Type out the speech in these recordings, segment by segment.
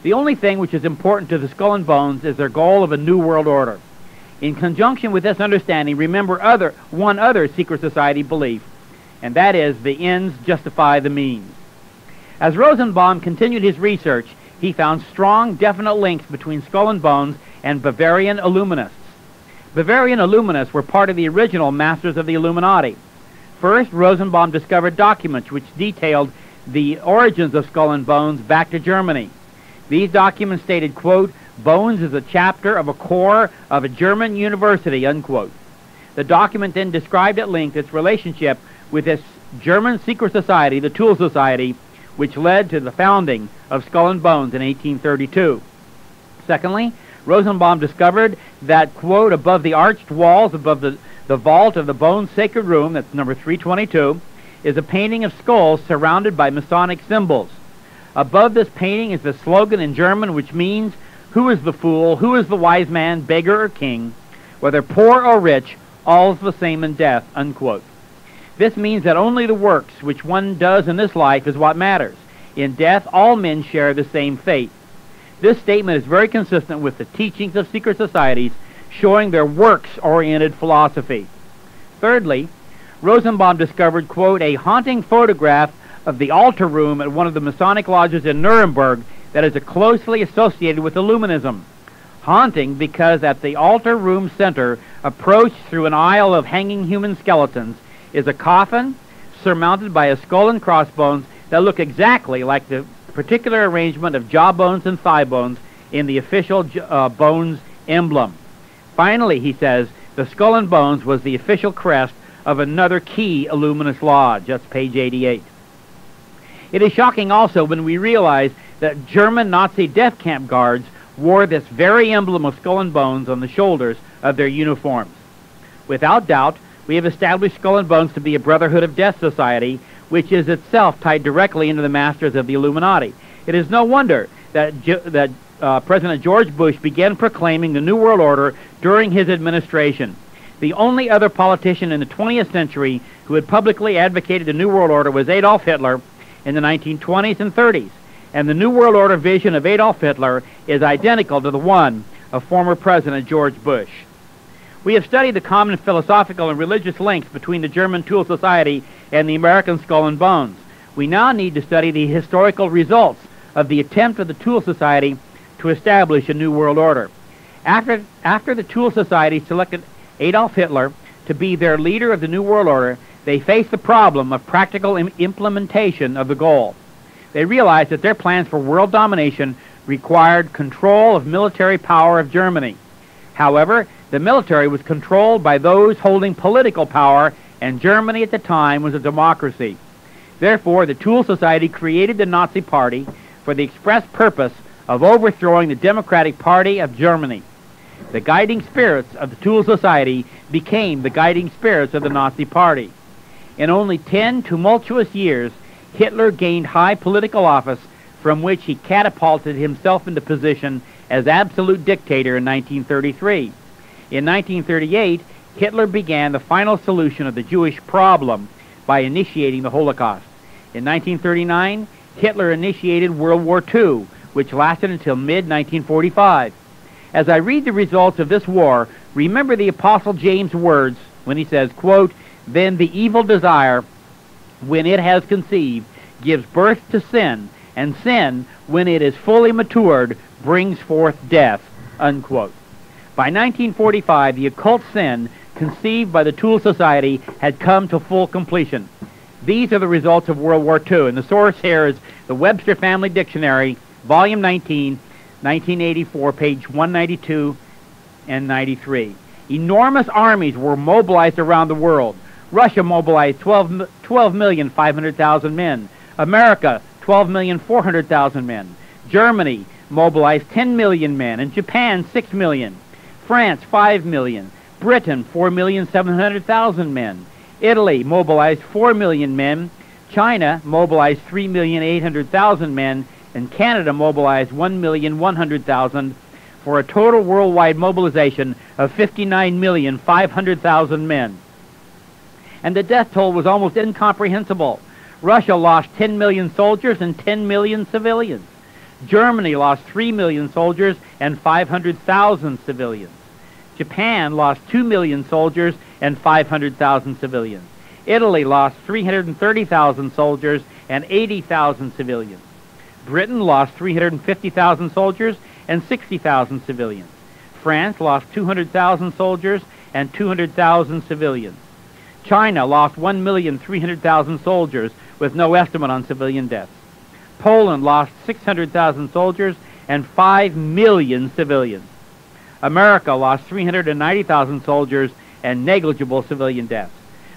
The only thing which is important to the Skull and Bones is their goal of a new world order. In conjunction with this understanding, remember one other secret society belief, and that is the ends justify the means. As Rosenbaum continued his research, he found strong, definite links between Skull and Bones and Bavarian Illuminists. Bavarian Illuminists were part of the original Masters of the Illuminati. First, Rosenbaum discovered documents which detailed the origins of Skull and Bones back to Germany. These documents stated, quote, "Bones is a chapter of a core of a German university," unquote. The document then described at length its relationship with this German secret society, the Tool Society, which led to the founding of Skull and Bones in 1832. Secondly, Rosenbaum discovered that, quote, above the arched walls, above the vault of the Bones Sacred Room, that's number 322, is a painting of skulls surrounded by Masonic symbols. Above this painting is the slogan in German which means, "Who is the fool? Who is the wise man, beggar or king? Whether poor or rich, all's the same in death," unquote. This means that only the works which one does in this life is what matters. In death, all men share the same fate. This statement is very consistent with the teachings of secret societies, showing their works-oriented philosophy. Thirdly, Rosenbaum discovered, quote, a haunting photograph of the altar room at one of the Masonic lodges in Nuremberg that is closely associated with Illuminism. Haunting because at the altar room center, approached through an aisle of hanging human skeletons, is a coffin surmounted by a skull and crossbones that look exactly like the particular arrangement of jaw bones and thigh bones in the official bones emblem. Finally, he says, the Skull and Bones was the official crest of another key Illuminist lodge. That's page 88. It is shocking also when we realize that German Nazi death camp guards wore this very emblem of Skull and Bones on the shoulders of their uniforms. Without doubt, we have established Skull and Bones to be a Brotherhood of Death Society, which is itself tied directly into the Masters of the Illuminati. It is no wonder that President George Bush began proclaiming the New World Order during his administration. The only other politician in the 20th century who had publicly advocated the New World Order was Adolf Hitler in the 1920s and 30s, and the New World Order vision of Adolf Hitler is identical to the one of former President George Bush. We have studied the common philosophical and religious links between the German Tool Society and the American Skull and Bones. We now need to study the historical results of the attempt of the Tool Society to establish a New World Order. After the Tool Society selected Adolf Hitler to be their leader of the New World Order, they faced the problem of practical implementation of the goal. They realized that their plans for world domination required control of military power of Germany. However, the military was controlled by those holding political power, and Germany at the time was a democracy. Therefore, the Tool Society created the Nazi Party for the express purpose of overthrowing the Democratic Party of Germany. The guiding spirits of the Tool Society became the guiding spirits of the Nazi Party. In only 10 tumultuous years, Hitler gained high political office, from which he catapulted himself into position as absolute dictator in 1933. In 1938, Hitler began the final solution of the Jewish problem by initiating the Holocaust. In 1939, Hitler initiated World War II, which lasted until mid-1945. As I read the results of this war, remember the Apostle James' words when he says, quote, "Then the evil desire, when it has conceived, gives birth to sin, and sin, when it is fully matured, brings forth death," unquote. By 1945, the occult sin conceived by the Tool Society had come to full completion. These are the results of World War II, and the source here is the Webster Family Dictionary, Volume 19, 1984, page 192 and 93. Enormous armies were mobilized around the world. Russia mobilized 12,500,000 men. America, 12,400,000 men. Germany mobilized 10 million men, and Japan, 6 million. France, 5 million. Britain, 4,700,000 men. Italy mobilized 4 million men. China mobilized 3,800,000 men, and Canada mobilized 1,100,000 for a total worldwide mobilization of 59,500,000 men. And the death toll was almost incomprehensible. Russia lost 10 million soldiers and 10 million civilians. Germany lost 3 million soldiers and 500,000 civilians. Japan lost 2 million soldiers and 500,000 civilians. Italy lost 330,000 soldiers and 80,000 civilians. Britain lost 350,000 soldiers and 60,000 civilians. France lost 200,000 soldiers and 200,000 civilians. China lost 1,300,000 soldiers with no estimate on civilian deaths. Poland lost 600,000 soldiers and 5 million civilians. America lost 390,000 soldiers and negligible civilian deaths.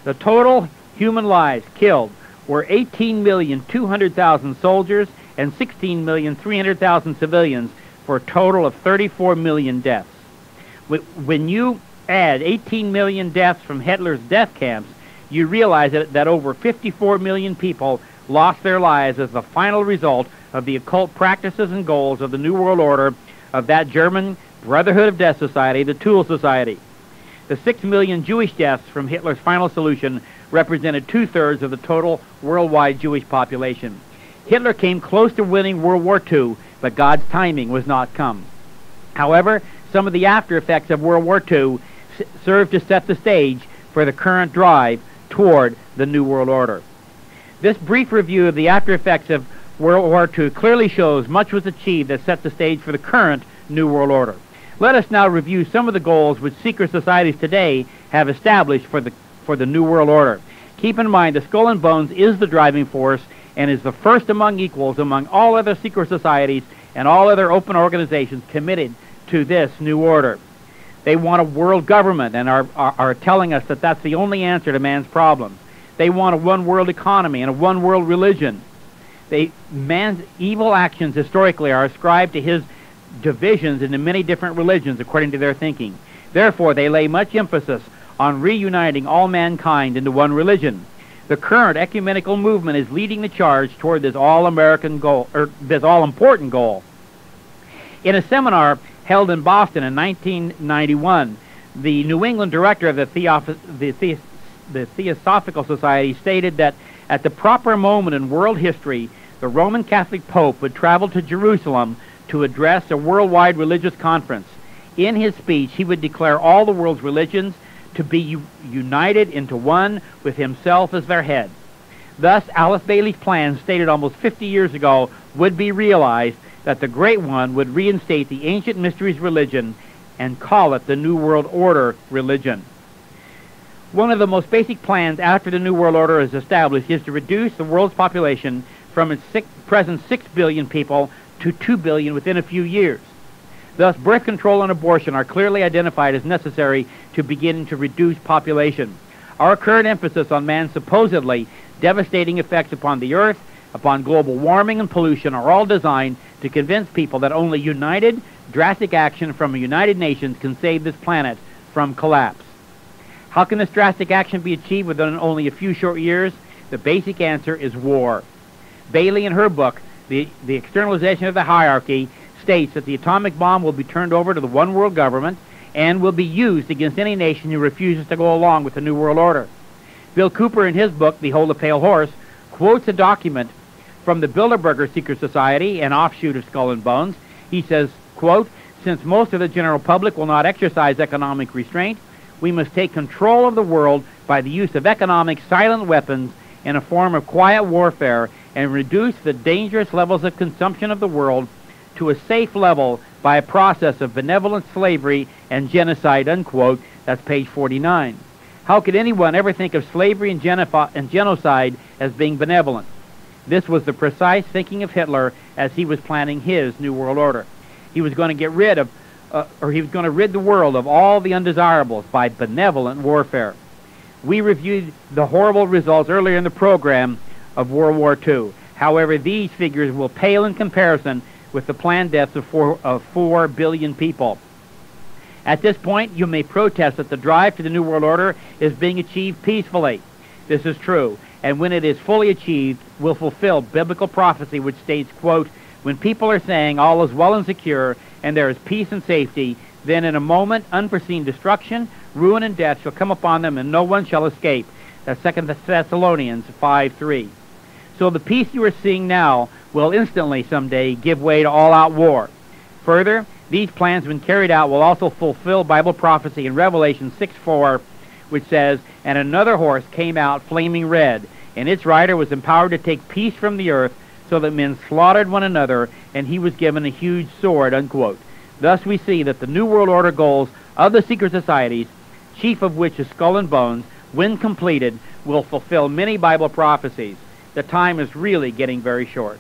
The total human lives killed were 18,200,000 soldiers and 16,300,000 civilians, for a total of 34 million deaths. When you add 18 million deaths from Hitler's death camps, you realize that over 54 million people lost their lives as the final result of the occult practices and goals of the New World Order of that German Brotherhood of Death Society, the Tool Society. The 6 million Jewish deaths from Hitler's final solution represented 2/3 of the total worldwide Jewish population. Hitler came close to winning World War II, but God's timing was not come. However, some of the after effects of World War II served to set the stage for the current drive toward the New World Order. This brief review of the after effects of World War II clearly shows much was achieved that set the stage for the current New World Order. Let us now review some of the goals which secret societies today have established for the New World Order. Keep in mind the Skull and Bones is the driving force and is the first among equals among all other secret societies and all other open organizations committed to this new order. They want a world government and are telling us that that's the only answer to man's problems. They want a one-world economy and a one-world religion. Man's evil actions historically are ascribed to his divisions into many different religions according to their thinking. Therefore, they lay much emphasis on reuniting all mankind into one religion. The current ecumenical movement is leading the charge toward this all-American goal, or this all-important goal. In a seminar held in Boston in 1991, the New England director of the Theosophical Society stated that at the proper moment in world history, the Roman Catholic Pope would travel to Jerusalem to address a worldwide religious conference. In his speech, he would declare all the world's religions to be united into one with himself as their head. Thus, Alice Bailey's plan, stated almost 50 years ago, would be realized, that the Great One would reinstate the ancient mysteries religion and call it the New World Order religion. One of the most basic plans after the New World Order is established is to reduce the world's population from its present 6 billion people to 2 billion within a few years. Thus, birth control and abortion are clearly identified as necessary to begin to reduce population. Our current emphasis on man's supposedly devastating effects upon the earth, upon global warming and pollution are all designed to convince people that only united, drastic action from a United Nations can save this planet from collapse. How can this drastic action be achieved within only a few short years? The basic answer is war. Bailey, in her book, The Externalization of the Hierarchy, states that the atomic bomb will be turned over to the one world government and will be used against any nation who refuses to go along with the New World Order. Bill Cooper, in his book, Behold a Pale Horse, quotes a document from the Bilderberger Secret Society, an offshoot of Skull and Bones. He says, quote, "Since most of the general public will not exercise economic restraint, we must take control of the world by the use of economic silent weapons in a form of quiet warfare and reduce the dangerous levels of consumption of the world to a safe level by a process of benevolent slavery and genocide," unquote. That's page 49. How could anyone ever think of slavery and genocide as being benevolent? This was the precise thinking of Hitler as he was planning his New World Order. He was going to get rid of, he was going to rid the world of all the undesirables by benevolent warfare. We reviewed the horrible results earlier in the program of World War II. However, these figures will pale in comparison with the planned deaths of 4 billion people. At this point, you may protest that the drive to the New World Order is being achieved peacefully. This is true, and when it is fully achieved, will fulfill biblical prophecy which states, quote, "When people are saying all is well and secure, and there is peace and safety, then in a moment unforeseen destruction, ruin, and death shall come upon them, and no one shall escape." That's 2 Thessalonians 5:3. So the peace you are seeing now will instantly someday give way to all-out war. Further, these plans, when carried out, will also fulfill Bible prophecy in Revelation 6:4, which says, "And another horse came out flaming red, and its rider was empowered to take peace from the earth, so that men slaughtered one another, and he was given a huge sword," unquote. Thus we see that the New World Order goals of the secret societies, chief of which is Skull and Bones, when completed, will fulfill many Bible prophecies. The time is really getting very short.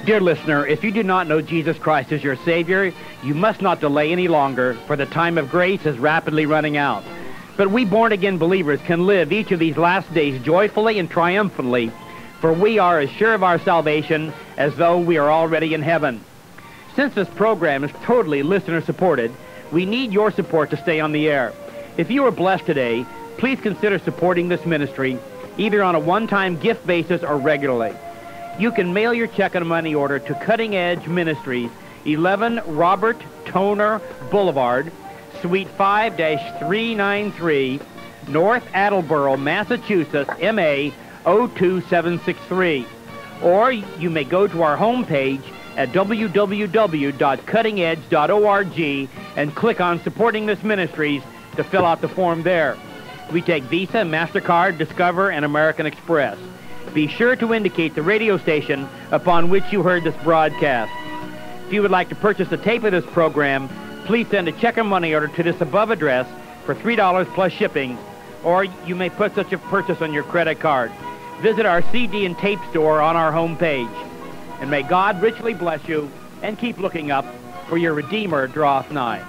Dear listener, if you do not know Jesus Christ as your Savior, you must not delay any longer, for the time of grace is rapidly running out. But we born-again believers can live each of these last days joyfully and triumphantly, for we are as sure of our salvation as though we are already in heaven. Since this program is totally listener-supported, we need your support to stay on the air. If you are blessed today, please consider supporting this ministry, either on a one-time gift basis or regularly. You can mail your check and money order to Cutting Edge Ministries, 11 Robert Toner Boulevard, Suite 5-393, North Attleboro, Massachusetts, MA 02763. Or you may go to our homepage at www.cuttingedge.org and click on Supporting This Ministries to fill out the form there. We take Visa, MasterCard, Discover, and American Express. Be sure to indicate the radio station upon which you heard this broadcast. If you would like to purchase a tape of this program, please send a check or money order to this above address for $3 plus shipping, or you may put such a purchase on your credit card. Visit our CD and tape store on our homepage. And may God richly bless you, and keep looking up, for your Redeemer draweth nigh.